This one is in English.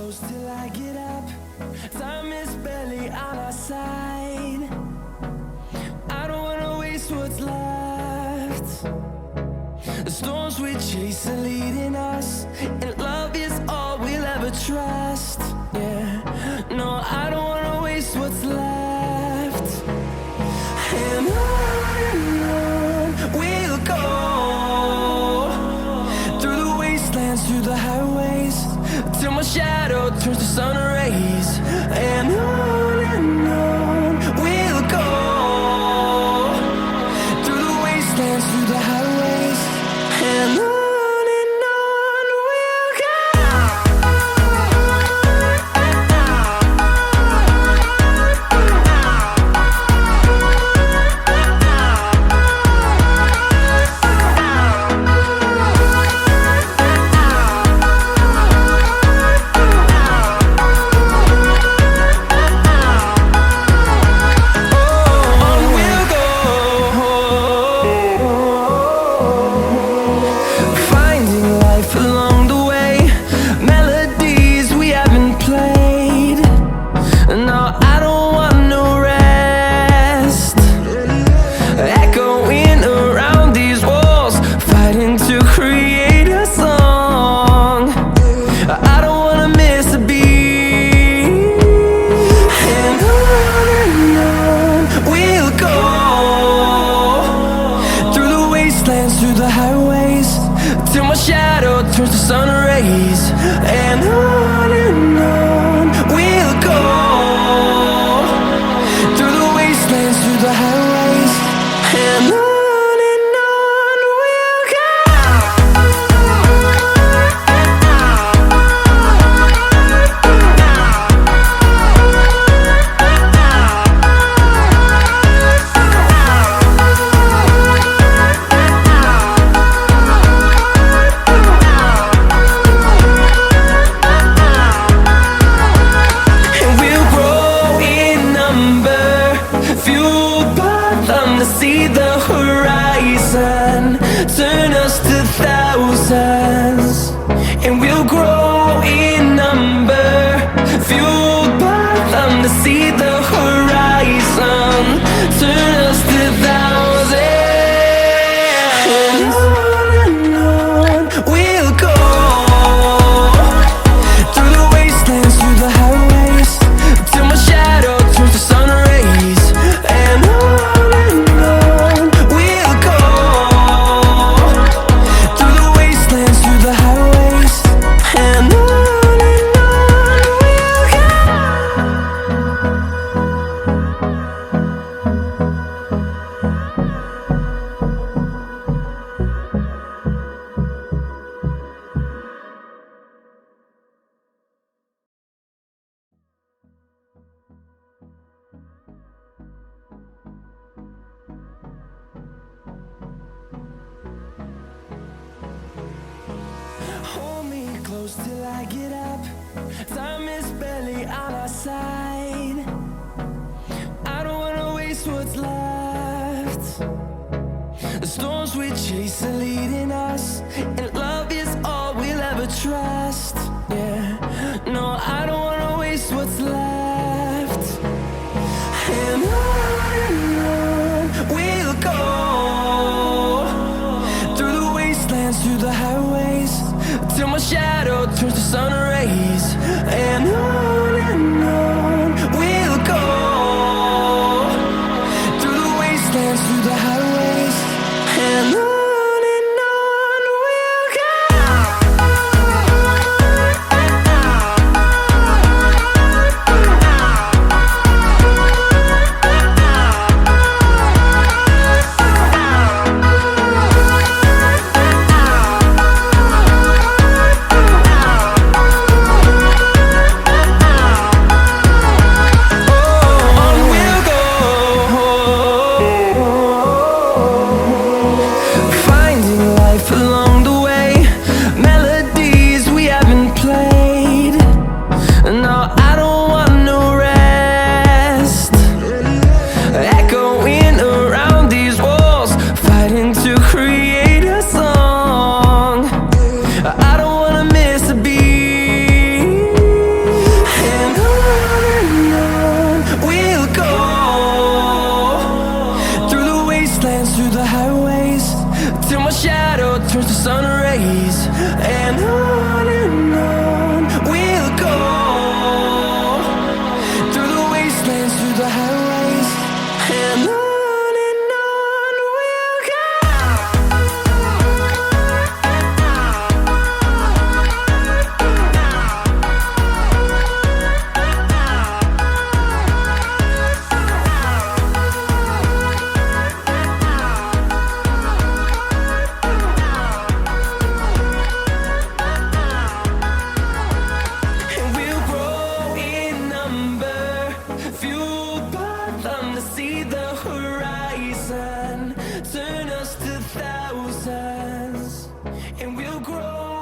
close till I get up. Time is barely on our side. I don't wanna waste what's left. The storms we chase are leading us, and love is all we'll ever trust. Yeah, no, I don't wanna waste what's left. And on we'll go, through the wastelands, through the highways, till my shadow turns to sun rays. And on we'll go, through the wastelands, through the highways, and on. Through the highways, till my shadow turns to sun rays. And on we'll go, through the wastelands, through the highways, and on. See the horizon turn us to thousands, and we'll grow in number, fueled by them. To see the horizon turn us to thousands, and on we'll go, through the wastelands, through the highways, till my shadow turns to sun rays. And on hold me close till I get up. Time is barely on our side. I don't wanna waste what's left. The storms we chase are leading us, and love is all we'll ever trust. Yeah, no, I don't wanna waste what's left. And on we'll go, through the wastelands, through the highways, till my shadow turns to sun rays. And on we'll go, through the wastelands, through the highways, and on. We'll go. the highways, and on we'll go. And we'll grow in number, fueled by them to see the horizon, turn us to thousands. And we'll grow